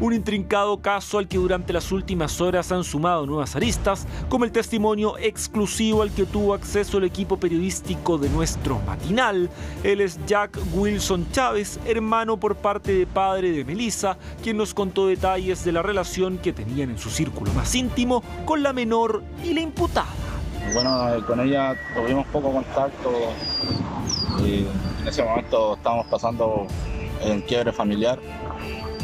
Un intrincado caso al que durante las últimas horas han sumado nuevas aristas, como el testimonio exclusivo al que tuvo acceso el equipo periodístico de nuestro matinal. Él es Jack Wilson Chávez, hermano por parte de padre de Melissa, quien nos contó detalles de la relación que tenían en su círculo más íntimo con la menor y la imputada. Bueno, con ella tuvimos poco contacto. En ese momento estábamos pasando en quiebre familiar.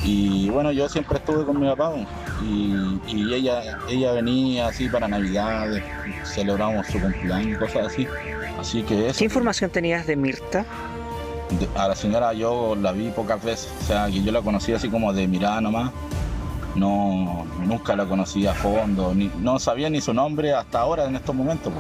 Y bueno, yo siempre estuve con mi papá y ella venía así para Navidad, celebramos su cumpleaños, cosas así. Así que eso. ¿Qué información tenías de Mirta? A la señora yo la vi pocas veces, o sea, que yo la conocí así como de mirada nomás. No, nunca la conocí a fondo, no sabía ni su nombre hasta ahora en estos momentos.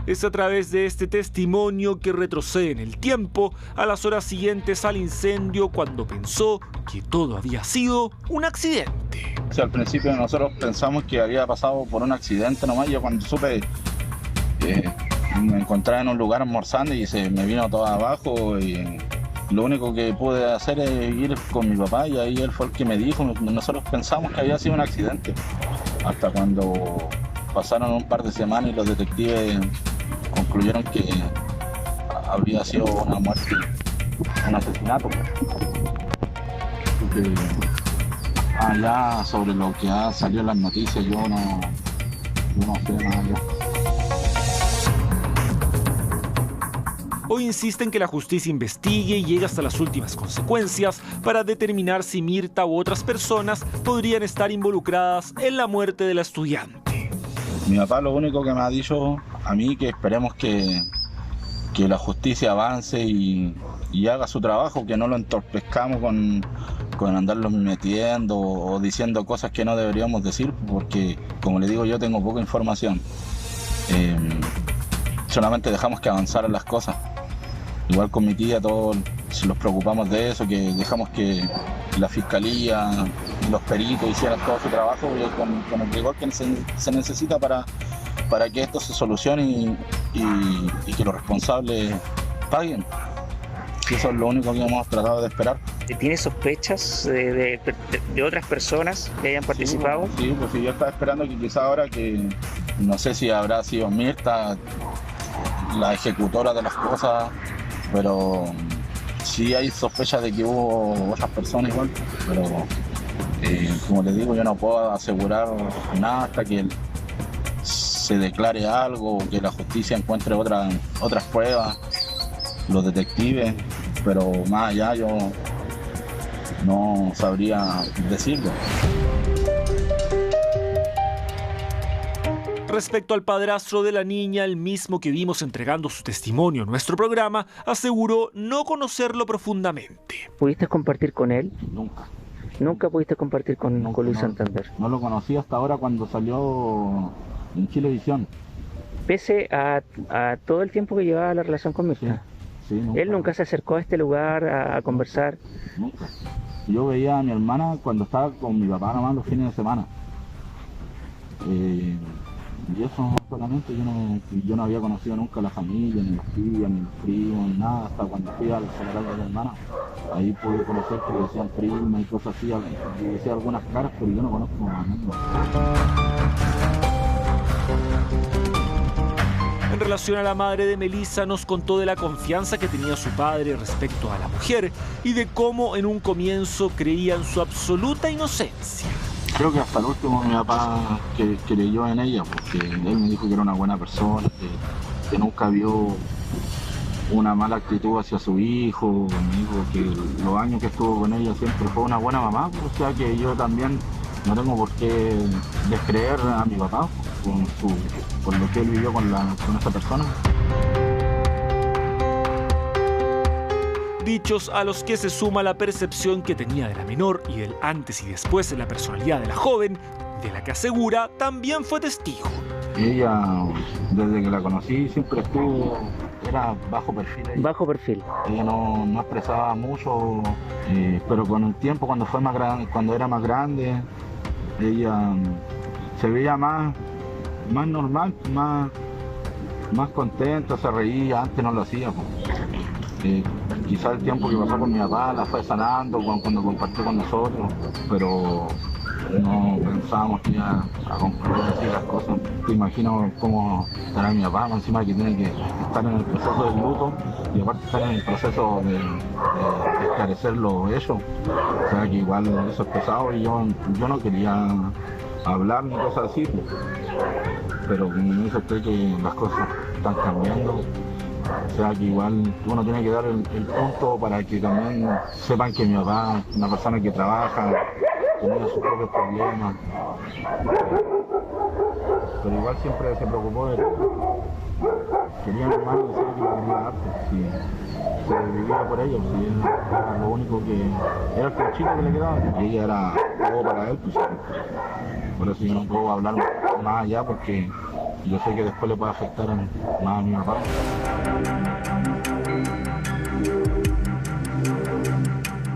Es a través de este testimonio que retrocede en el tiempo a las horas siguientes al incendio, cuando pensó que todo había sido un accidente. O sea, al principio nosotros pensamos que había pasado por un accidente nomás. Yo cuando supe me encontraba en un lugar almorzando y se me vino todo abajo y lo único que pude hacer es ir con mi papá y ahí él fue el que me dijo. Nosotros pensamos que había sido un accidente hasta cuando pasaron un par de semanas y los detectives concluyeron que habría sido una muerte, un asesinato. Porque allá sobre lo que ha salido en las noticias yo no sé nada ya. Hoy insisten que la justicia investigue y llegue hasta las últimas consecuencias para determinar si Mirta u otras personas podrían estar involucradas en la muerte de la estudiante. Mi papá lo único que me ha dicho a mí que esperemos que la justicia avance y haga su trabajo, que no lo entorpezcamos con andarlos metiendo o diciendo cosas que no deberíamos decir, porque como le digo yo tengo poca información. Solamente dejamos que avanzaran las cosas. Igual con mi tía todos nos preocupamos de eso, que dejamos que la fiscalía y los peritos hicieran todo su trabajo con el rigor que se necesita para que esto se solucione y que los responsables paguen. Eso es lo único que hemos tratado de esperar. ¿Tienes sospechas de otras personas que hayan participado? Sí, pues sí, yo estaba esperando que quizá ahora que no sé si habrá sido Mirta la ejecutora de las cosas, pero sí hay sospechas de que hubo otras personas igual, pero como les digo, yo no puedo asegurar nada hasta que se declare algo, que la justicia encuentre otras pruebas, los detectives, pero más allá yo no sabría decirlo. Respecto al padrastro de la niña, el mismo que vimos entregando su testimonio en nuestro programa, aseguró no conocerlo profundamente. ¿Pudiste compartir con él? Nunca. ¿Nunca pudiste compartir con Luis Santander? No lo conocí hasta ahora cuando salió en Chilevisión. Pese a todo el tiempo que llevaba la relación con Mirta. Sí, nunca. ¿Él nunca se acercó a este lugar a conversar? Nunca. Yo veía a mi hermana cuando estaba con mi papá nomás los fines de semana. Y eso solamente, yo no había conocido nunca a la familia, ni los tíos, ni los primos, nada, hasta cuando fui al funeral de mi hermana. Ahí pude conocer que decían prima y cosas así, y decía algunas caras, pero yo no conozco a nadie. En relación a la madre de Melissa, nos contó de la confianza que tenía su padre respecto a la mujer y de cómo en un comienzo creía en su absoluta inocencia. Creo que hasta el último mi papá que creyó en ella, porque él me dijo que era una buena persona, que nunca vio una mala actitud hacia su hijo, me dijo que los años que estuvo con ella siempre fue una buena mamá, o sea que yo también no tengo por qué descreer a mi papá por lo que él vivió con esa persona. Dichos a los que se suma la percepción que tenía de la menor y del antes y después de la personalidad de la joven, de la que asegura también fue testigo. Ella, desde que la conocí, siempre era bajo perfil. Bajo perfil. Ella no expresaba mucho, pero con el tiempo, cuando era más grande, ella se veía más normal, más contenta, se reía, antes no lo hacía. Quizás el tiempo que pasó con mi papá la fue sanando cuando compartió con nosotros, pero no pensábamos que iba a concluir así las cosas. Te imagino cómo estará mi papá, encima que tiene que estar en el proceso del luto y aparte estar en el proceso de esclarecer los hechos. O sea que igual eso es pesado y yo no quería hablar ni cosas así, pero como me dice usted que las cosas están cambiando. O sea que igual uno tiene que dar el punto para que también sepan que mi papá es una persona que trabaja, tenía sus propios problemas, pero igual siempre se preocupó de todo. Quería mi hermano, decía que lo quería harto, si se vivía por ellos, si era lo único que era el cachito que le quedaba, y ella era todo para él, pues, por eso yo no puedo hablar más allá porque yo sé que después le puede afectar más a mi papá.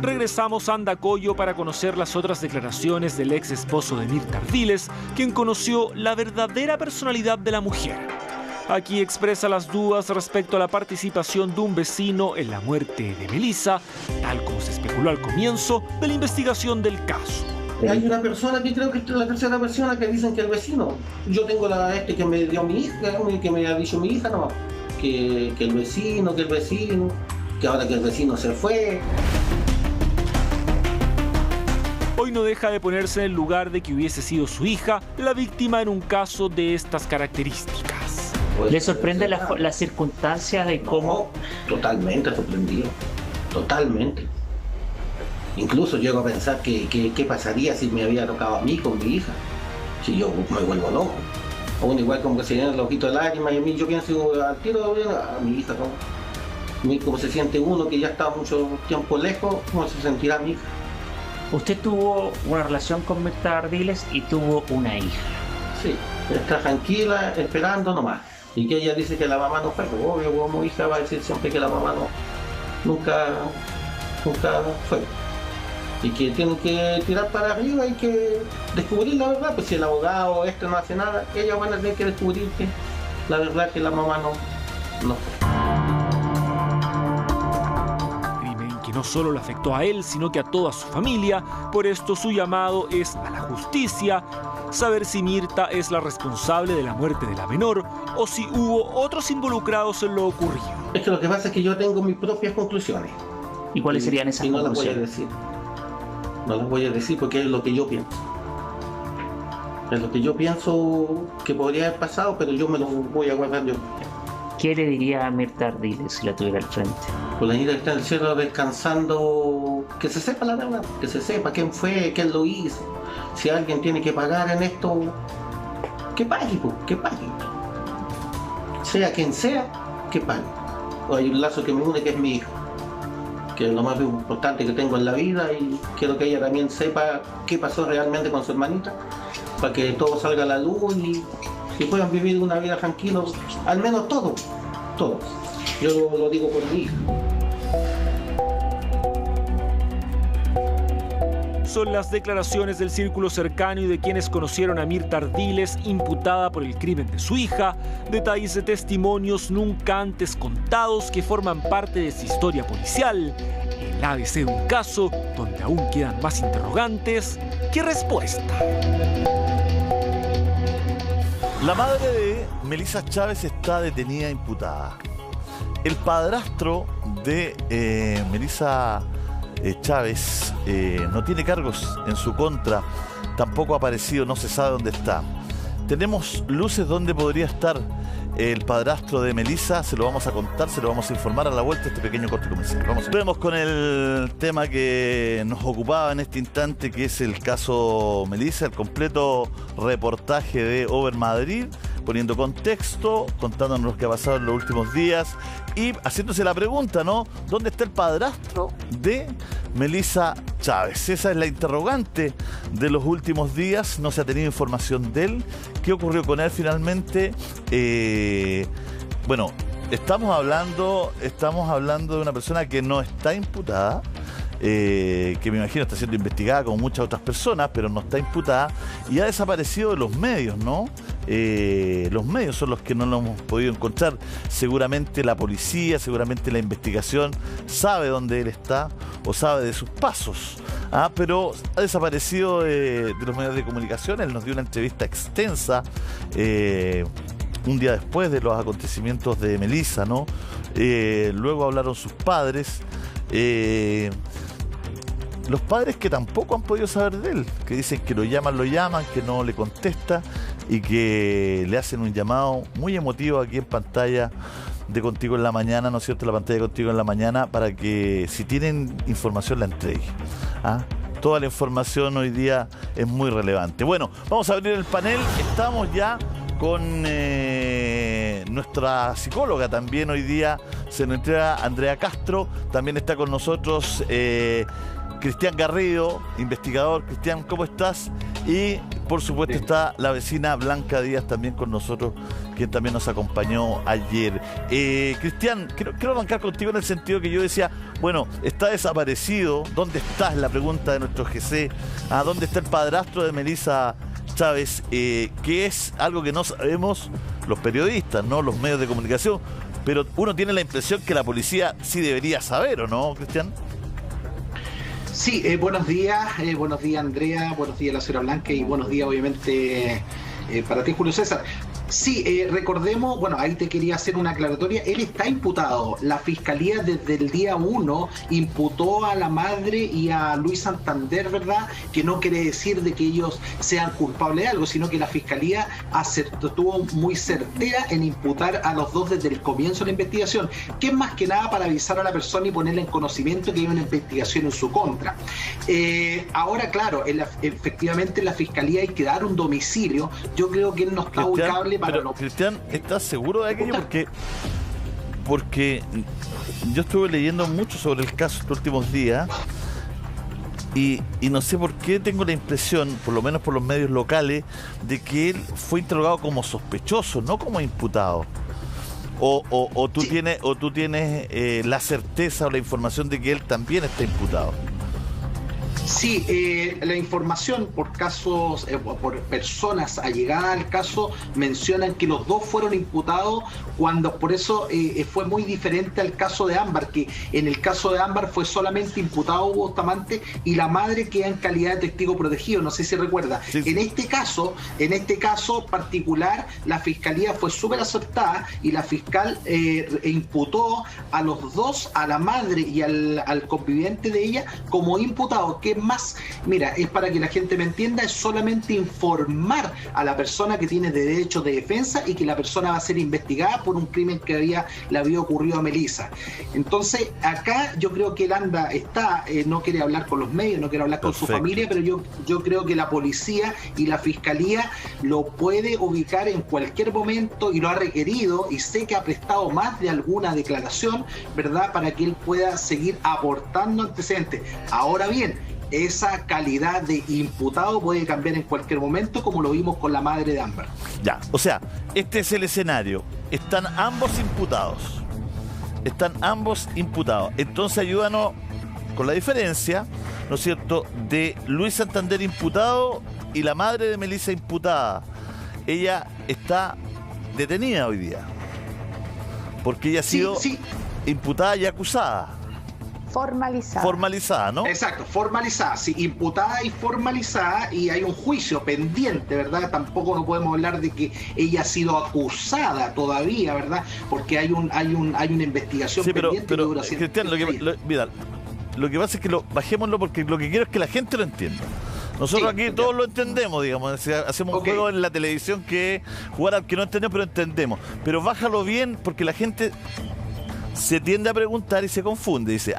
Regresamos a Andacollo para conocer las otras declaraciones del ex esposo de Mirta Ardiles, quien conoció la verdadera personalidad de la mujer. Aquí expresa las dudas respecto a la participación de un vecino en la muerte de Melissa, tal como se especuló al comienzo de la investigación del caso. Hay una persona que creo que es la tercera persona que dicen que el vecino. Yo tengo que me dio mi hija, que me ha dicho mi hija, no, que el vecino, que ahora que el vecino se fue. Hoy no deja de ponerse en el lugar de que hubiese sido su hija la víctima en un caso de estas características. ¿Le sorprende las circunstancias de cómo? No, totalmente sorprendido, totalmente. Incluso llego a pensar qué pasaría si me había tocado a mí con mi hija, si yo me vuelvo loco. O igual como que se llenan los ojitos de lágrimas y a mí yo pienso al tiro a mi hija, como se siente uno que ya está mucho tiempo lejos, cómo se sentirá mi hija. Usted tuvo una relación con Mirta Ardiles y tuvo una hija. Sí, está tranquila, esperando nomás. Y que ella dice que la mamá no fue, pues obvio, como hija va a decir siempre que la mamá nunca fue. Y que tienen que tirar para arriba y que descubrir la verdad, pues si el abogado no hace nada, ellas van a tener que descubrir que la verdad que la mamá no fue. Crimen que no solo le afectó a él, sino que a toda su familia. Por esto su llamado es a la justicia, saber si Mirta es la responsable de la muerte de la menor o si hubo otros involucrados en lo ocurrido. Es que lo que pasa es que yo tengo mis propias conclusiones. ¿Y cuáles serían esas conclusiones? No las voy a decir. No las voy a decir porque es lo que yo pienso. Es lo que yo pienso que podría haber pasado, pero yo me lo voy a guardar yo. ¿Qué le diría a Mirta Ardiles si la tuviera al frente? Pues la niña está en el cielo descansando, que se sepa la verdad, que se sepa quién fue, quién lo hizo. Si alguien tiene que pagar en esto, que pague, pues, que pague. Sea quien sea, que pague. O hay un lazo que me une que es mi hijo, que es lo más importante que tengo en la vida y quiero que ella también sepa qué pasó realmente con su hermanita, para que todo salga a la luz y puedan vivir una vida tranquila, al menos todos. Yo lo digo por mi hija. Son las declaraciones del círculo cercano y de quienes conocieron a Mirta Ardiles, imputada por el crimen de su hija, detalles de testimonios nunca antes contados que forman parte de esta historia policial, el ABC de un caso donde aún quedan más interrogantes que respuesta. La madre de Melissa Chávez está detenida imputada. El padrastro de Melissa Chávez no tiene cargos en su contra, tampoco ha aparecido, no se sabe dónde está. Tenemos luces donde podría estar el padrastro de Melissa, se lo vamos a contar, se lo vamos a informar a la vuelta de este pequeño corte comercial. Vamos con el tema que nos ocupaba en este instante, que es el caso Melissa, el completo reportaje de Over Madrid, poniendo contexto, contándonos lo que ha pasado en los últimos días y haciéndose la pregunta, ¿no? ¿Dónde está el padrastro de Melissa Chávez? Esa es la interrogante de los últimos días. No se ha tenido información de él. ¿Qué ocurrió con él finalmente? Bueno, estamos hablando de una persona que no está imputada. que me imagino está siendo investigada como muchas otras personas, pero no está imputada, y ha desaparecido de los medios, ¿no? Los medios son los que no lo hemos podido encontrar. Seguramente la policía, seguramente la investigación sabe dónde él está o sabe de sus pasos, pero ha desaparecido de los medios de comunicación. Él nos dio una entrevista extensa un día después de los acontecimientos de Melissa, ¿no? Luego hablaron sus padres, los padres que tampoco han podido saber de él, que dicen que lo llaman, que no le contesta y que le hacen un llamado muy emotivo aquí en pantalla de Contigo en la Mañana, ¿no es cierto? La pantalla de Contigo en la Mañana, para que si tienen información la entreguen. Toda la información hoy día es muy relevante. Bueno, vamos a abrir el panel. Estamos ya con nuestra psicóloga también. Hoy día se nos entrega Andrea Castro. También está con nosotros Cristian Garrido, investigador. Cristian, ¿cómo estás? Y por supuesto está la vecina Blanca Díaz también con nosotros, quien también nos acompañó ayer. Cristian, quiero arrancar contigo en el sentido que yo decía, bueno, está desaparecido. ¿Dónde está? Es la pregunta de nuestro GC. ¿Dónde está el padrastro de Melissa Chávez? Que es algo que no sabemos los periodistas, ¿no? Los medios de comunicación. Pero uno tiene la impresión que la policía sí debería saber, ¿o no, Cristian? Sí, buenos días Andrea, buenos días la señora Blanca y buenos días obviamente para ti, Julio César. Sí, recordemos, bueno, ahí te quería hacer una aclaratoria. Él está imputado. La Fiscalía desde el día 1 imputó a la madre y a Luis Santander, ¿verdad? Que no quiere decir de que ellos sean culpables de algo, sino que la Fiscalía estuvo muy certera en imputar a los dos desde el comienzo de la investigación, que es más que nada para avisar a la persona y ponerle en conocimiento que hay una investigación en su contra. Ahora, claro, efectivamente en la Fiscalía hay que dar un domicilio. Yo creo que él no está ubicable. Pero, Cristian, ¿estás seguro de aquello? Porque yo estuve leyendo mucho sobre el caso estos últimos días y no sé por qué tengo la impresión, por lo menos por los medios locales, de que él fue interrogado como sospechoso, no como imputado. O tú tienes la certeza o la información de que él también está imputado. Sí, la información por casos, por personas allegadas al caso mencionan que los dos fueron imputados por eso fue muy diferente al caso de Ámbar, que en el caso de Ámbar fue solamente imputado Hugo Bustamante y la madre queda en calidad de testigo protegido, no sé si recuerda. Sí. En este caso particular, la Fiscalía fue súper acertada y la fiscal imputó a los dos, a la madre y al conviviente de ella, como imputado, que más, mira, es para que la gente me entienda, es solamente informar a la persona que tiene derecho de defensa y que la persona va a ser investigada por un crimen que le había ocurrido a Melissa. Entonces, acá yo creo que él no quiere hablar con los medios, no quiere hablar con su familia, pero yo creo que la policía y la fiscalía lo puede ubicar en cualquier momento y lo ha requerido, y sé que ha prestado más de alguna declaración, ¿verdad?, para que él pueda seguir aportando antecedentes. Ahora bien, esa calidad de imputado puede cambiar en cualquier momento, como lo vimos con la madre de Ámbar. Ya, o sea, este es el escenario. Están ambos imputados. Entonces ayúdanos con la diferencia, ¿no es cierto?, de Luis Santander imputado y la madre de Melissa imputada. Ella está detenida hoy día, porque ella ha sido imputada y acusada. Formalizada, ¿no? Exacto, formalizada, sí, imputada y formalizada, y hay un juicio pendiente, ¿verdad? Tampoco no podemos hablar de que ella ha sido acusada todavía, ¿verdad? Porque hay una investigación pendiente. Pero Cristian, lo que pasa es que bajémoslo, porque lo que quiero es que la gente lo entienda. Nosotros aquí todos lo entendemos, digamos, hacemos un juego en la televisión que es jugar al que no entendemos, pero entendemos. Pero bájalo bien, porque la gente se tiende a preguntar y se confunde. Dice,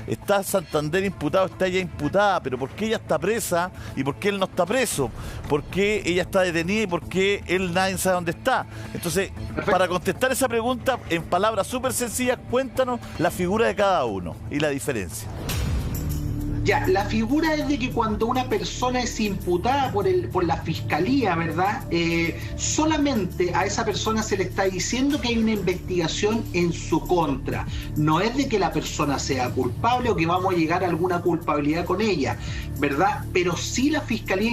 está Santander imputado, está ella imputada, pero ¿por qué ella está presa y por qué él no está preso? ¿Por qué ella está detenida y por qué nadie sabe dónde está? Entonces, para contestar esa pregunta, en palabras súper sencillas, cuéntanos la figura de cada uno y la diferencia. Ya, la figura es de que cuando una persona es imputada por la fiscalía, ¿verdad? Solamente a esa persona se le está diciendo que hay una investigación en su contra. No es de que la persona sea culpable o que vamos a llegar a alguna culpabilidad con ella, ¿verdad? Pero sí la fiscalía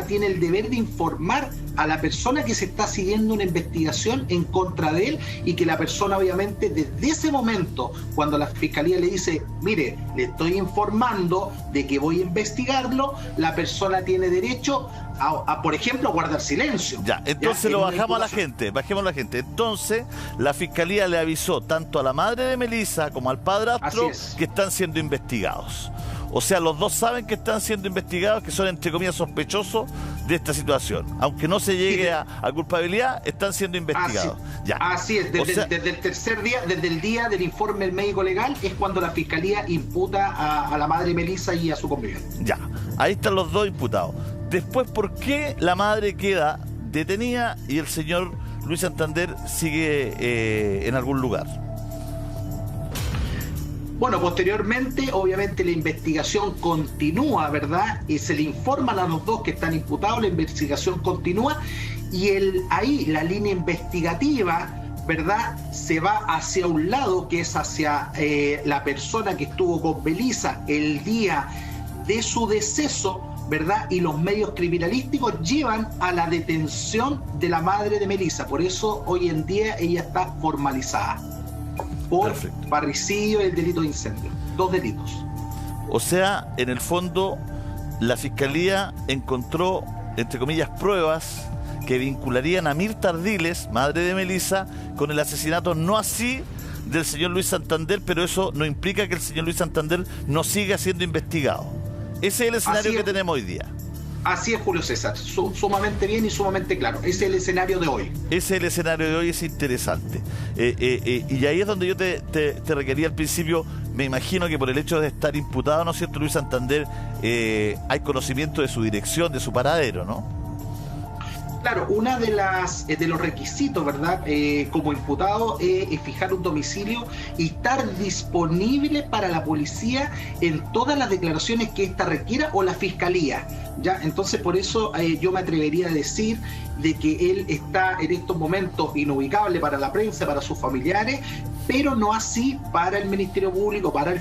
tiene el deber de informar a la persona que se está siguiendo una investigación en contra de él, y que la persona obviamente desde ese momento, cuando la fiscalía le dice, mire, le estoy informando de que voy a investigarlo, la persona tiene derecho a por ejemplo, guardar silencio. Ya, entonces lo bajamos a la gente, bajemos a la gente. Entonces, la fiscalía le avisó tanto a la madre de Melissa como al padrastro que están siendo investigados. O sea, los dos saben que están siendo investigados, que son, entre comillas, sospechosos de esta situación. Aunque no se llegue a culpabilidad, están siendo investigados. Así es. Desde el tercer día, desde el día del informe del médico legal, es cuando la fiscalía imputa a la madre Melissa y a su conviviente. Ya, ahí están los dos imputados. Después, ¿por qué la madre queda detenida y el señor Luis Santander sigue en algún lugar? Bueno, posteriormente, obviamente, la investigación continúa, ¿verdad? Y se le informan a los dos que están imputados, la investigación continúa, y ahí la línea investigativa, ¿verdad?, se va hacia un lado, que es hacia la persona que estuvo con Melissa el día de su deceso, ¿verdad? Y los medios criminalísticos llevan a la detención de la madre de Melissa. Por eso hoy en día ella está formalizada por parricidio y el delito de incendio. 2 delitos. O sea, en el fondo, la fiscalía encontró, entre comillas, pruebas que vincularían a Mirta Ardiles, madre de Melissa, con el asesinato, no así del señor Luis Santander, pero eso no implica que el señor Luis Santander no siga siendo investigado. Ese es el escenario que tenemos hoy día. Así es, Julio César, sumamente bien y sumamente claro. Ese es el escenario de hoy. Ese es el escenario de hoy, es interesante. Y ahí es donde yo te requería al principio. Me imagino que por el hecho de estar imputado, ¿no es cierto, Luis Santander, hay conocimiento de su dirección, de su paradero, ¿no? Claro, una de los requisitos, ¿verdad?, como imputado es fijar un domicilio y estar disponible para la policía en todas las declaraciones que ésta requiera, o la fiscalía, ¿ya? Entonces, por eso yo me atrevería a decir de que él está en estos momentos inubicable para la prensa, para sus familiares, pero no así para el Ministerio Público, para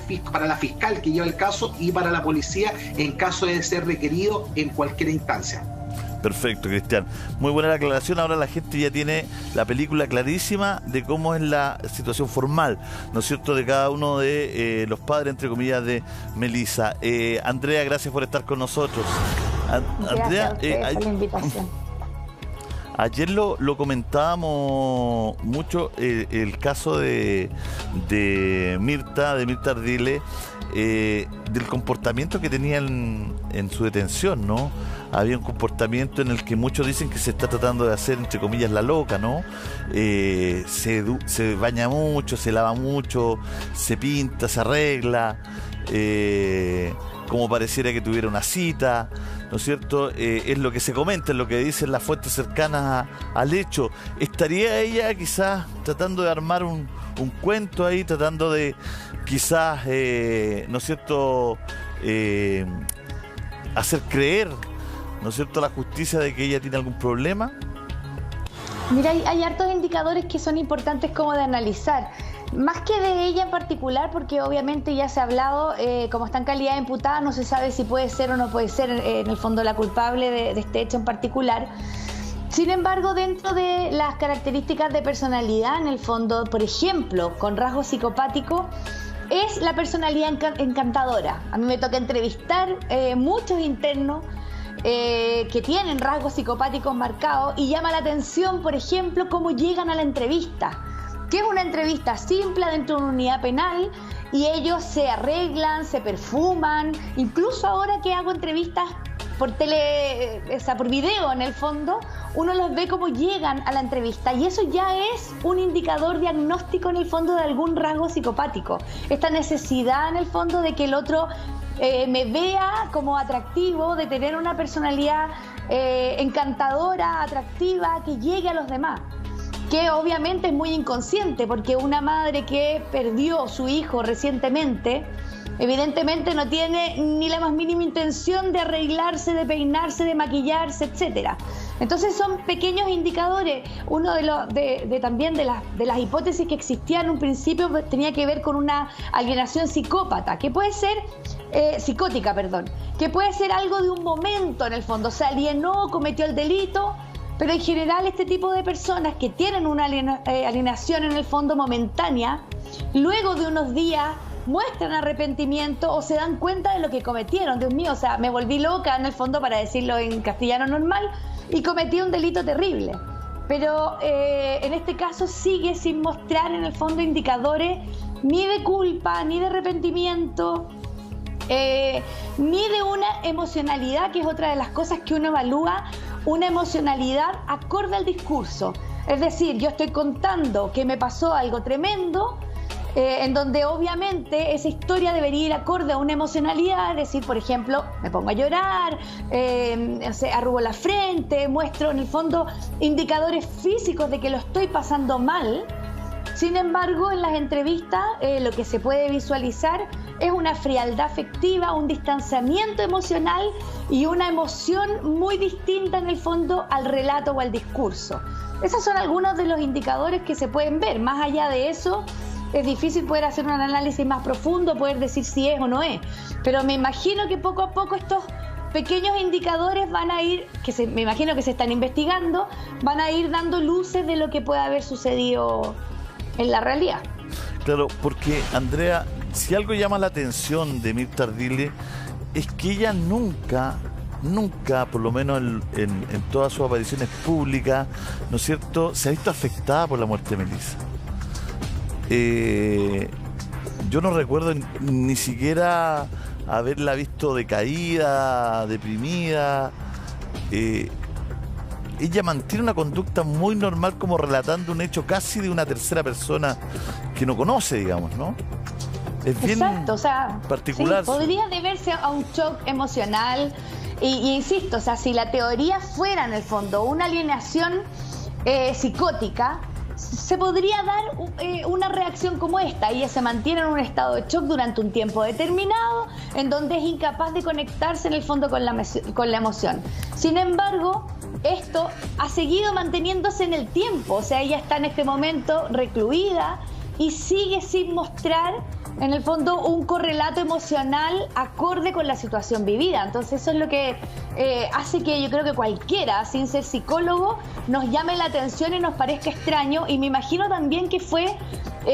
la fiscal que lleva el caso y para la policía en caso de ser requerido en cualquier instancia. Perfecto, Cristian. Muy buena la aclaración. Ahora la gente ya tiene la película clarísima de cómo es la situación formal, ¿no es cierto?, de cada uno de los padres, entre comillas, de Melissa. Andrea, gracias por estar con nosotros. Andrea, gracias por la invitación. Ayer lo comentábamos mucho, el caso de Mirta Ardiles, del comportamiento que tenía en su detención, ¿no? Había un comportamiento en el que muchos dicen que se está tratando de hacer, entre comillas, la loca, ¿no? Se baña mucho, se lava mucho, se pinta, se arregla, como pareciera que tuviera una cita, ¿no es cierto? Es lo que se comenta, es lo que dicen las fuentes cercanas al hecho. ¿Estaría ella quizás tratando de armar un cuento ahí, tratando de quizás, ¿no es cierto?, hacer creer, ¿no es cierto?, a la justicia de que ella tiene algún problema? Mira, hay hartos indicadores que son importantes como de analizar. Más que de ella en particular, porque obviamente ya se ha hablado, como está en calidad de imputada, no se sabe si puede ser o no puede ser en el fondo la culpable de este hecho en particular. Sin embargo, dentro de las características de personalidad, en el fondo, por ejemplo, con rasgos psicopáticos, es la personalidad encantadora. A mí me toca entrevistar muchos internos que tienen rasgos psicopáticos marcados, y llama la atención, por ejemplo, cómo llegan a la entrevista, que es una entrevista simple dentro de una unidad penal, y ellos se arreglan, se perfuman. Incluso ahora que hago entrevistas por por video, en el fondo, uno los ve cómo llegan a la entrevista, y eso ya es un indicador diagnóstico en el fondo de algún rasgo psicopático. Esta necesidad en el fondo de que el otro me vea como atractivo, de tener una personalidad encantadora, atractiva, que llegue a los demás, que obviamente es muy inconsciente, porque una madre que perdió su hijo recientemente, evidentemente no tiene ni la más mínima intención de arreglarse, de peinarse, de maquillarse, etcétera. Entonces son pequeños indicadores. Uno también de las hipótesis que existían en un principio tenía que ver con una alienación psicótica, que puede ser algo de un momento en el fondo, se alienó, cometió el delito, pero en general este tipo de personas que tienen una alienación en el fondo momentánea, luego de unos días muestran arrepentimiento o se dan cuenta de lo que cometieron. Dios mío, o sea, me volví loca en el fondo, para decirlo en castellano normal, y cometí un delito terrible. Pero en este caso sigue sin mostrar en el fondo indicadores ni de culpa, ni de arrepentimiento, ni de una emocionalidad, que es otra de las cosas que uno evalúa, una emocionalidad acorde al discurso. Es decir, yo estoy contando que me pasó algo tremendo, en donde obviamente esa historia debería ir acorde a una emocionalidad, es decir, por ejemplo, me pongo a llorar, arrugo la frente, muestro en el fondo indicadores físicos de que lo estoy pasando mal. Sin embargo, en las entrevistas lo que se puede visualizar es una frialdad afectiva, un distanciamiento emocional y una emoción muy distinta en el fondo al relato o al discurso. Esos son algunos de los indicadores que se pueden ver. Más allá de eso, es difícil poder hacer un análisis más profundo, poder decir si es o no es. Pero me imagino que poco a poco estos pequeños indicadores van a ir, me imagino que se están investigando, van a ir dando luces de lo que puede haber sucedido en la realidad. Claro, porque Andrea, si algo llama la atención de Mirta Ardile es que ella nunca, por lo menos en todas sus apariciones públicas, ¿no es cierto?, se ha visto afectada por la muerte de Melissa. Yo no recuerdo ni siquiera haberla visto decaída, deprimida. Ella mantiene una conducta muy normal, como relatando un hecho casi de una tercera persona que no conoce, digamos, ¿no? Es bien particular. Sí, podría deberse a un shock emocional y insisto, o sea, si la teoría fuera en el fondo una alienación psicótica, se podría dar una reacción como esta. Ella se mantiene en un estado de shock durante un tiempo determinado, en donde es incapaz de conectarse en el fondo con la emoción. Sin embargo, esto ha seguido manteniéndose en el tiempo, o sea, ella está en este momento recluida y sigue sin mostrar en el fondo un correlato emocional acorde con la situación vivida. Entonces eso es lo que hace que yo creo que cualquiera, sin ser psicólogo, nos llame la atención y nos parezca extraño. Y me imagino también que fue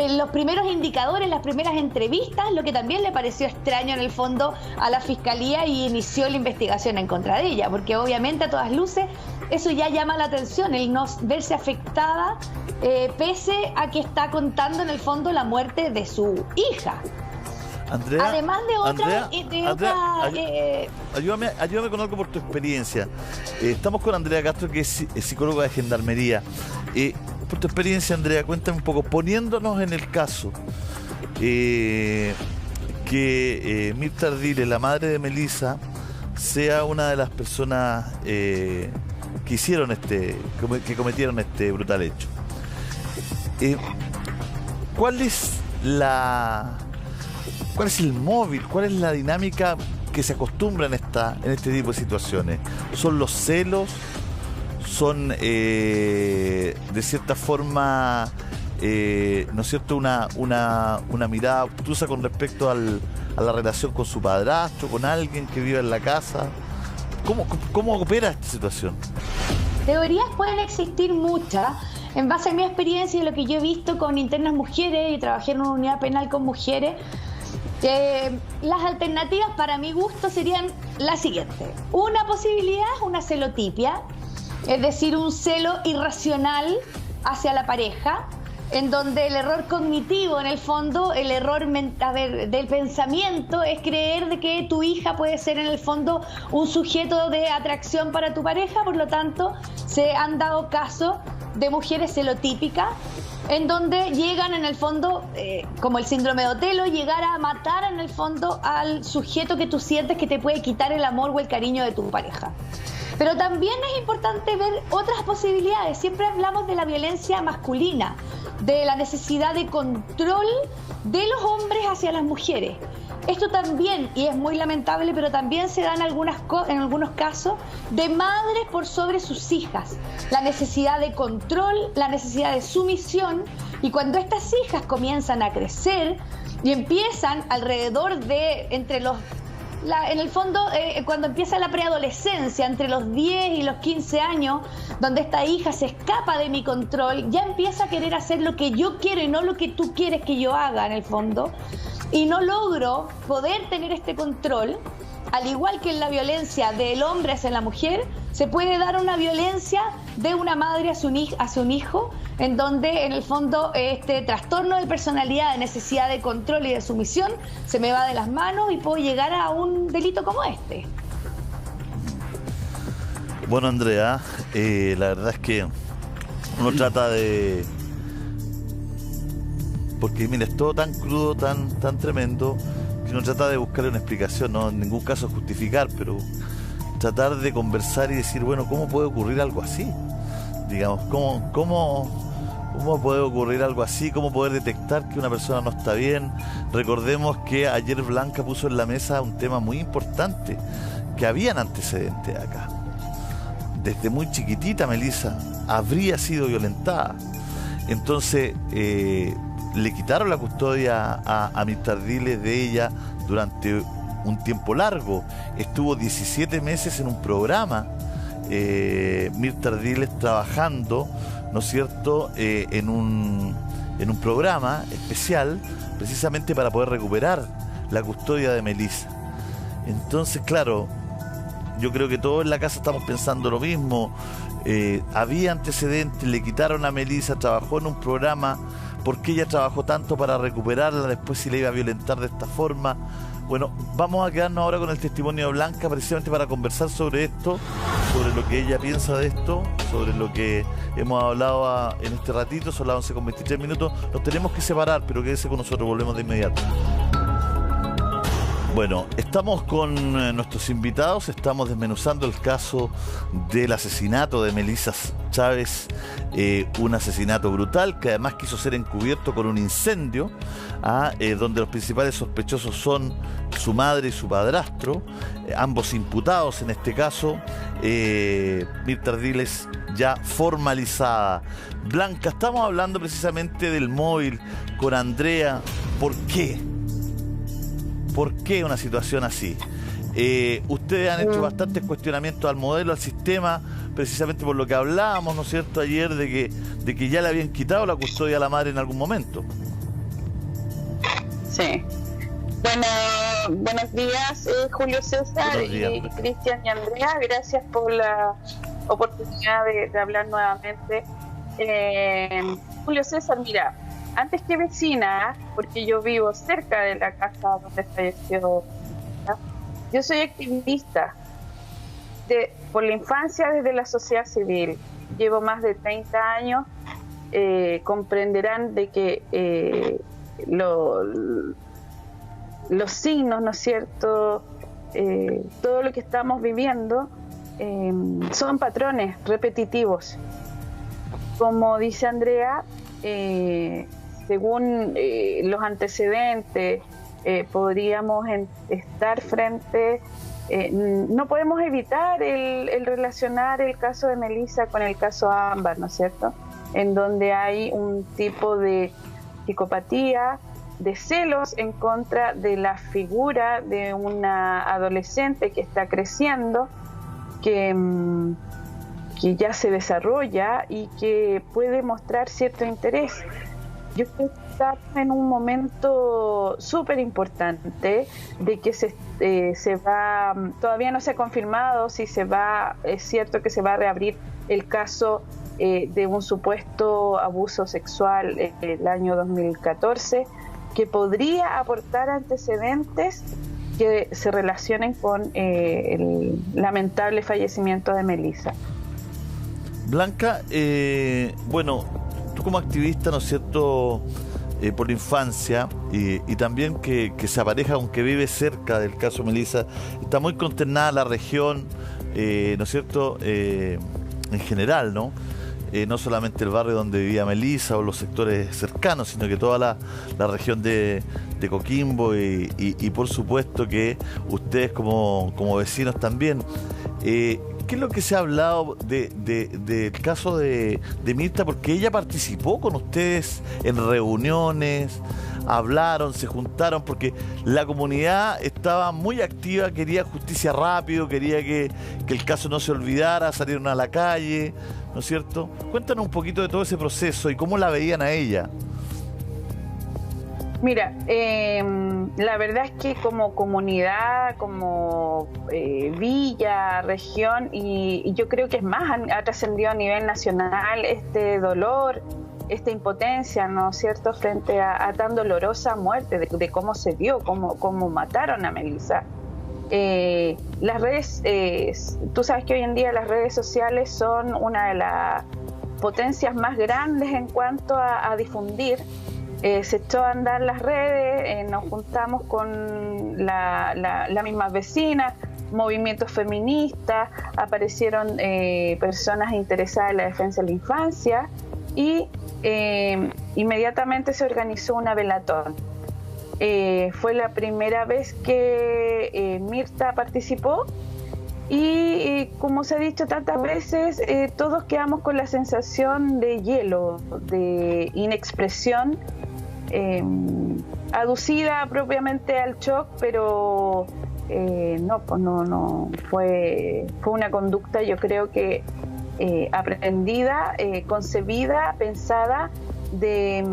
los primeros indicadores, las primeras entrevistas, lo que también le pareció extraño en el fondo a la fiscalía y inició la investigación en contra de ella, porque obviamente a todas luces eso ya llama la atención, el no verse afectada pese a que está contando en el fondo la muerte de su hija. Andrea, además de otra... Ayúdame con algo por tu experiencia. Estamos con Andrea Castro, que es psicóloga de Gendarmería. Por tu experiencia, Andrea, cuéntame un poco, poniéndonos en el caso que Mirta Ardile, la madre de Melissa, sea una de las personas que cometieron este brutal hecho. ¿Cuál es el móvil? ¿Cuál es la dinámica que se acostumbra en este tipo de situaciones? ¿Son los celos? ¿Son de cierta forma ¿no es cierto?, una mirada obtusa con respecto a la relación con su padrastro, con alguien que vive en la casa? ¿Cómo opera esta situación? Teorías pueden existir muchas. En base a mi experiencia y lo que yo he visto con internas mujeres, y trabajé en una unidad penal con mujeres, las alternativas para mi gusto serían las siguientes. Una posibilidad es una celotipia, es decir, un celo irracional hacia la pareja, en donde el error cognitivo, en el fondo, el error del pensamiento es creer de que tu hija puede ser en el fondo un sujeto de atracción para tu pareja. Por lo tanto, se han dado casos de mujeres celotípicas en donde llegan en el fondo, como el síndrome de Otelo, llegar a matar en el fondo al sujeto que tú sientes que te puede quitar el amor o el cariño de tu pareja. Pero también es importante ver otras posibilidades. Siempre hablamos de la violencia masculina, de la necesidad de control de los hombres hacia las mujeres. Esto también, y es muy lamentable, pero también se da en algunos casos de madres por sobre sus hijas. La necesidad de control, la necesidad de sumisión, y cuando estas hijas comienzan a crecer y empiezan alrededor de en el fondo, cuando empieza la preadolescencia, entre los 10 y los 15 años, donde esta hija se escapa de mi control, ya empieza a querer hacer lo que yo quiero y no lo que tú quieres que yo haga, en el fondo, y no logro poder tener este control. Al igual que en la violencia del hombre hacia la mujer, se puede dar una violencia de una madre hacia un hijo, en donde en el fondo este trastorno de personalidad, de necesidad de control y de sumisión, se me va de las manos y puedo llegar a un delito como este. Bueno, Andrea, la verdad es que uno trata de... Porque mira, es todo tan crudo, tan tremendo, que uno trata de buscarle una explicación, no en ningún caso justificar, pero tratar de conversar y decir, bueno, ¿cómo puede ocurrir algo así? Digamos, ¿cómo puede ocurrir algo así? ¿Cómo poder detectar que una persona no está bien? Recordemos que ayer Blanca puso en la mesa un tema muy importante, que habían antecedentes acá. Desde muy chiquitita Melissa habría sido violentada. Entonces, le quitaron la custodia a Mirta Ardiles de ella durante un tiempo largo. Estuvo 17 meses en un programa, Mirta Ardiles trabajando, ¿no es cierto?, en un programa especial precisamente para poder recuperar la custodia de Melissa. Entonces, claro, yo creo que todos en la casa estamos pensando lo mismo. Había antecedentes, le quitaron a Melissa, trabajó en un programa. ¿Por qué ella trabajó tanto para recuperarla después si la iba a violentar de esta forma? Bueno, vamos a quedarnos ahora con el testimonio de Blanca precisamente para conversar sobre esto, sobre lo que ella piensa de esto, sobre lo que hemos hablado en este ratito. Son las 11:23 minutos. Nos tenemos que separar, pero quédese con nosotros, volvemos de inmediato. Bueno, estamos con nuestros invitados, estamos desmenuzando el caso del asesinato de Melissa Chávez, un asesinato brutal que además quiso ser encubierto con un incendio, donde los principales sospechosos son su madre y su padrastro, ambos imputados en este caso. Mirta Ardiles ya formalizada. Blanca, estamos hablando precisamente del móvil con Andrea. ¿Por qué? ¿Por qué una situación así? Ustedes han hecho bastantes cuestionamientos al modelo, al sistema, precisamente por lo que hablábamos, ¿no es cierto?, ayer de que ya le habían quitado la custodia a la madre en algún momento. Sí. Bueno, buenos días, Julio César y Cristian y Andrea. Gracias por la oportunidad de hablar nuevamente. Julio César, mira, antes que vecina, porque yo vivo cerca de la casa donde falleció, yo soy activista por la infancia desde la sociedad civil. Llevo más de 30 años. Comprenderán de que los signos, ¿no es cierto?, todo lo que estamos viviendo son patrones repetitivos. Como dice Andrea, según los antecedentes, podríamos estar frente, no podemos evitar el relacionar el caso de Melissa con el caso Ámbar, ¿no es cierto?, en donde hay un tipo de psicopatía, de celos en contra de la figura de una adolescente que está creciendo, que ya se desarrolla y que puede mostrar cierto interés. Yo creo que está en un momento súper importante de que se va, todavía no se ha confirmado si es cierto que se va a reabrir el caso de un supuesto abuso sexual el año 2014, que podría aportar antecedentes que se relacionen con el lamentable fallecimiento de Melissa. Blanca, bueno, tú como activista, ¿no es cierto?, por la infancia y también que se apareja, aunque vive cerca del caso Melissa, está muy consternada la región, ¿no es cierto?, en general, ¿no? no solamente el barrio donde vivía Melissa o los sectores cercanos, sino que toda la región de Coquimbo y por supuesto que ustedes como vecinos también. ¿Qué es lo que se ha hablado del caso de Mirta? Porque ella participó con ustedes en reuniones, hablaron, se juntaron, porque la comunidad estaba muy activa, quería justicia rápido, quería que el caso no se olvidara, salieron a la calle, ¿no es cierto? Cuéntanos un poquito de todo ese proceso y cómo la veían a ella. Mira, la verdad es que como comunidad, como villa, región, y yo creo que es más, ha trascendido a nivel nacional este dolor, esta impotencia, ¿no es cierto?, frente a tan dolorosa muerte, de cómo se dio, cómo mataron a Melissa. Las redes, tú sabes que hoy en día las redes sociales son una de las potencias más grandes en cuanto a difundir. Se echó a andar las redes, nos juntamos con la misma vecina, movimientos feministas, aparecieron personas interesadas en la defensa de la infancia y inmediatamente se organizó una velatón. Fue la primera vez que Mirta participó y como se ha dicho tantas veces, todos quedamos con la sensación de hielo, de inexpresión, aducida propiamente al shock, pero no fue una conducta, yo creo que aprendida, concebida, pensada de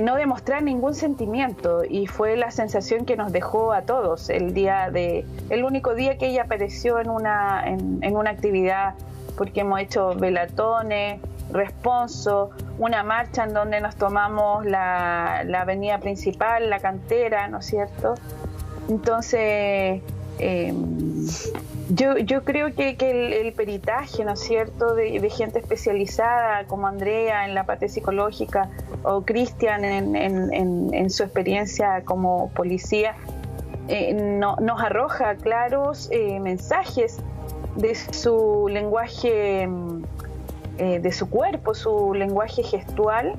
no demostrar ningún sentimiento, y fue la sensación que nos dejó a todos el único día que ella apareció en una actividad, porque hemos hecho velatones, responso, una marcha en donde nos tomamos la avenida principal, la cantera, ¿no es cierto? Entonces yo creo que el peritaje, ¿no es cierto?, de gente especializada como Andrea en la parte psicológica o Cristian en su experiencia como policía, nos arroja claros mensajes de su lenguaje, de su cuerpo, su lenguaje gestual,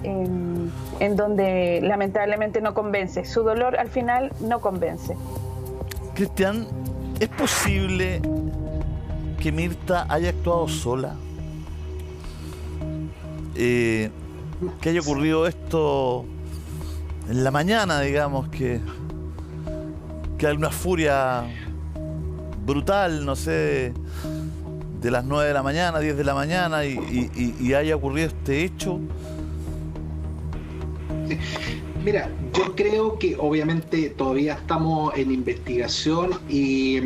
en donde lamentablemente no convence. Su dolor al final no convence. Cristian, ¿es posible que Mirta haya actuado sola? Que haya ocurrido esto en la mañana, digamos, que hay una furia brutal, no sé, de las 9 de la mañana, 10 de la mañana, y haya ocurrido este hecho. Sí. Mira, yo creo que obviamente todavía estamos en investigación y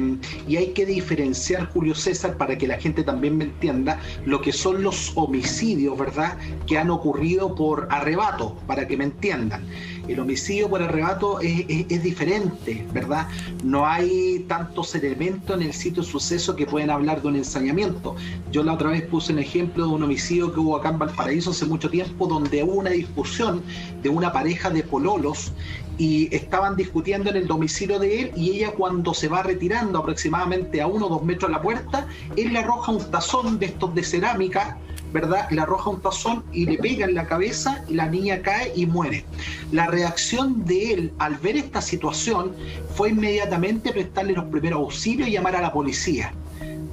hay que diferenciar, Julio César, para que la gente también me entienda, lo que son los homicidios, ¿verdad?, que han ocurrido por arrebato, para que me entiendan. El homicidio por arrebato es diferente, ¿verdad? No hay tantos elementos en el sitio de suceso que pueden hablar de un ensañamiento. Yo la otra vez puse un ejemplo de un homicidio que hubo acá en Valparaíso hace mucho tiempo, donde hubo una discusión de una pareja de pololos y estaban discutiendo en el domicilio de él, y ella, cuando se va retirando aproximadamente a 1 o 2 metros de la puerta, él le arroja un tazón de estos de cerámica, ¿verdad? Le arroja un tazón y le pega en la cabeza, y la niña cae y muere. La reacción de él al ver esta situación fue inmediatamente prestarle los primeros auxilios y llamar a la policía.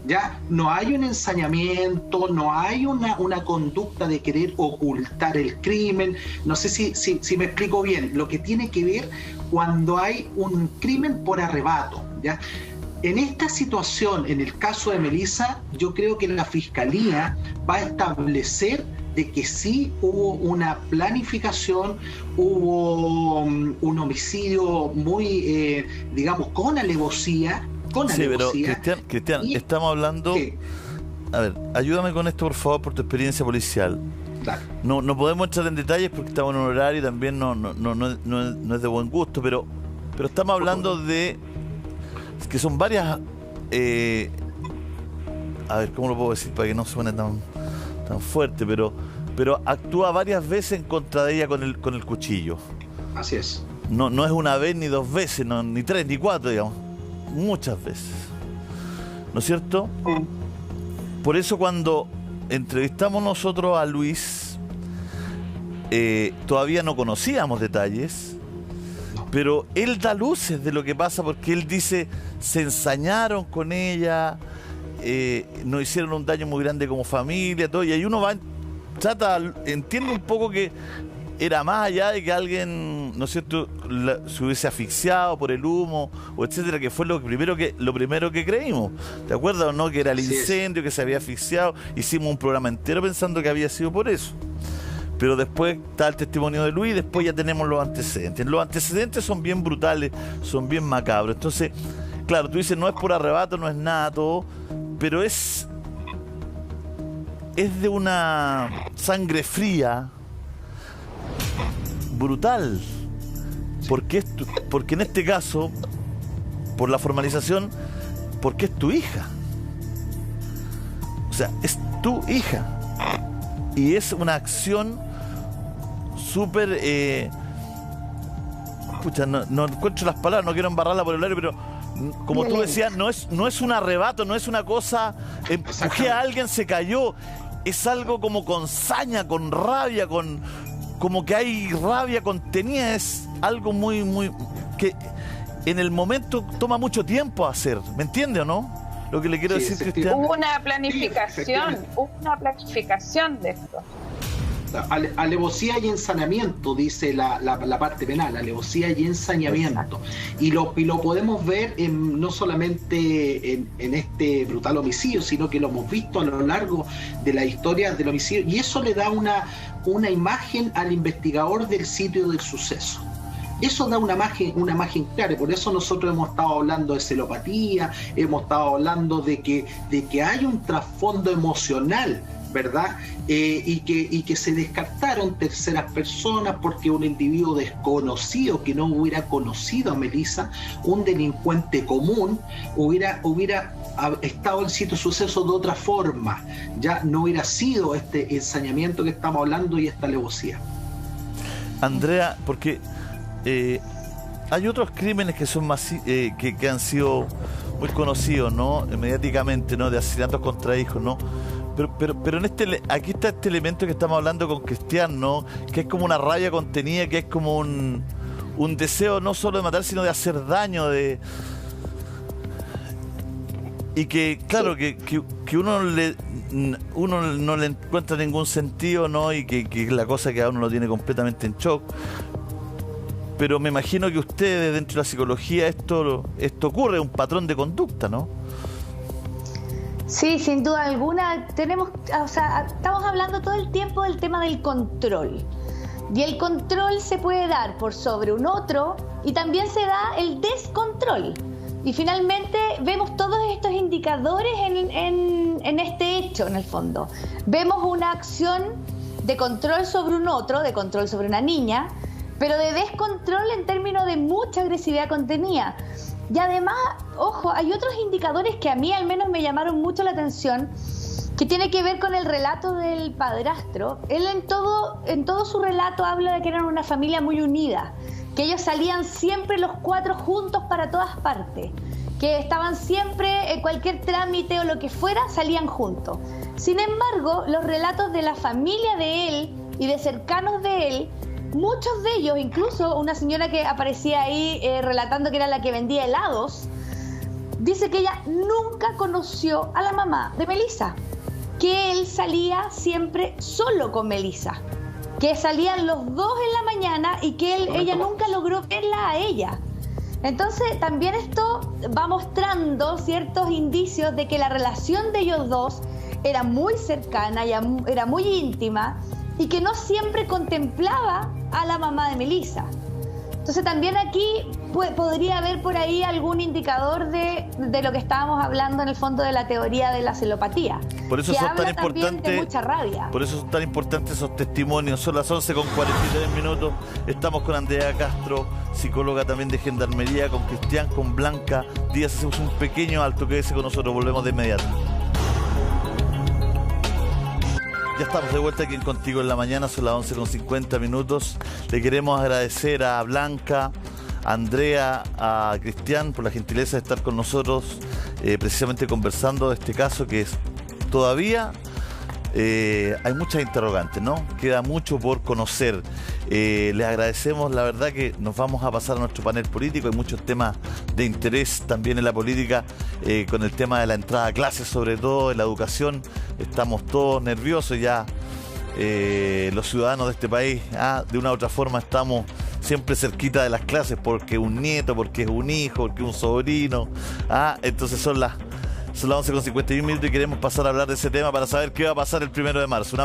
Ya no hay un ensañamiento, no hay una conducta de querer ocultar el crimen. No sé si me explico bien. Lo que tiene que ver cuando hay un crimen por arrebato, ¿ya? En esta situación, en el caso de Melissa, yo creo que la Fiscalía va a establecer de que sí hubo una planificación, hubo un homicidio muy, digamos, con alevosía. Sí, pero Cristian, estamos hablando... ¿Qué? A ver, ayúdame con esto, por favor, por tu experiencia policial. Dale. No podemos entrar en detalles porque estamos en un horario y también no es de buen gusto, pero estamos hablando de que son varias... a ver, ¿cómo lo puedo decir para que no suene tan fuerte? Pero actúa varias veces en contra de ella con el cuchillo. Así es. No es una vez ni 2 veces, ni 3 ni 4, digamos. Muchas veces, ¿no es cierto? por eso cuando entrevistamos nosotros a Luis, todavía no conocíamos detalles, pero él da luces de lo que pasa, porque él dice, se ensañaron con ella, nos hicieron un daño muy grande como familia, todo, y ahí uno va, entiende un poco que era más allá de que alguien, ¿no es cierto?, se hubiese asfixiado por el humo, o etcétera, que fue lo primero que creímos. ¿Te acuerdas o no? Que era el incendio, que se había asfixiado. Hicimos un programa entero pensando que había sido por eso. Pero después está el testimonio de Luis, y después ya tenemos los antecedentes. Los antecedentes son bien brutales, son bien macabros. Entonces, claro, tú dices, no es por arrebato, no es nada, todo, pero es de una sangre fría, brutal, porque en este caso, por la formalización, porque es tu hija, o sea, es tu hija, y es una acción súper, no encuentro las palabras, no quiero embarrarla por el aire, pero como tú decías, no es un arrebato, no es una cosa, empujé a alguien, se cayó, es algo como con saña, con rabia, como que hay rabia contenida, es algo muy, muy, que en el momento toma mucho tiempo hacer, ¿me entiende o no? Lo que le quiero decir, Cristian. Hubo una planificación de esto. Alevosía y ensañamiento, dice la parte penal, alevosía y ensañamiento. Y lo podemos ver no solamente en este brutal homicidio, sino que lo hemos visto a lo largo de la historia del homicidio, y eso le da una imagen al investigador del sitio del suceso. Eso da una imagen clara, y por eso nosotros hemos estado hablando de celopatía, hemos estado hablando de que hay un trasfondo emocional, ¿verdad? Y que se descartaron terceras personas porque un individuo desconocido que no hubiera conocido a Melissa, un delincuente común, hubiera estado en el sitio de suceso de otra forma, ya no hubiera sido este ensañamiento que estamos hablando y esta alevosía. Andrea, porque hay otros crímenes que son más que han sido muy conocidos, ¿no? Mediáticamente, ¿no? De asesinatos contra hijos, ¿no? Pero aquí está este elemento que estamos hablando con Cristian, ¿no? Que es como una rabia contenida, que es como un deseo no solo de matar, sino de hacer daño, y que, claro, que uno no le encuentra ningún sentido, ¿no? Y que es la cosa que a uno lo tiene completamente en shock. Pero me imagino que ustedes, dentro de la psicología, esto ocurre, un patrón de conducta, ¿no? Sí, sin duda alguna. Estamos hablando todo el tiempo del tema del control. Y el control se puede dar por sobre un otro, y también se da el descontrol. Y finalmente vemos todos estos indicadores en este hecho, en el fondo. Vemos una acción de control sobre un otro, de control sobre una niña, pero de descontrol en términos de mucha agresividad contenida. Y además, ojo, hay otros indicadores que a mí al menos me llamaron mucho la atención, que tiene que ver con el relato del padrastro. Él en todo su relato habla de que eran una familia muy unida, que ellos salían siempre los cuatro juntos para todas partes, que estaban siempre en cualquier trámite o lo que fuera, salían juntos. Sin embargo, los relatos de la familia de él y de cercanos de él, muchos de ellos, incluso una señora que aparecía ahí relatando que era la que vendía helados, dice que ella nunca conoció a la mamá de Melissa, que él salía siempre solo con Melissa, que salían los dos en la mañana y que ella nunca logró verla a ella. Entonces también esto va mostrando ciertos indicios de que la relación de ellos dos era muy cercana y era muy íntima, y que no siempre contemplaba a la mamá de Melissa. Entonces también aquí podría haber por ahí algún indicador de lo que estábamos hablando en el fondo de la teoría de la celopatía. Por eso que son habla tan importantes, de mucha rabia. Por eso son tan importantes esos testimonios. Son las 11:43. Estamos con Andrea Castro, psicóloga también de Gendarmería, con Cristian, con Blanca Díaz. Hacemos un pequeño alto, quédese con nosotros, volvemos de inmediato. Ya estamos de vuelta aquí en Contigo en la Mañana, son las 11:50. Le queremos agradecer a Blanca, a Andrea, a Cristian por la gentileza de estar con nosotros, precisamente conversando de este caso que es todavía hay muchas interrogantes, ¿no? Queda mucho por conocer. Les agradecemos, la verdad que nos vamos a pasar a nuestro panel político. Hay muchos temas de interés también en la política, con el tema de la entrada a clases, sobre todo en la educación. Estamos todos nerviosos ya. Los ciudadanos de este país, de una u otra forma estamos siempre cerquita de las clases, porque un nieto, porque es un hijo, porque es un sobrino. Entonces son las 11:51 y queremos pasar a hablar de ese tema para saber qué va a pasar el 1 de marzo.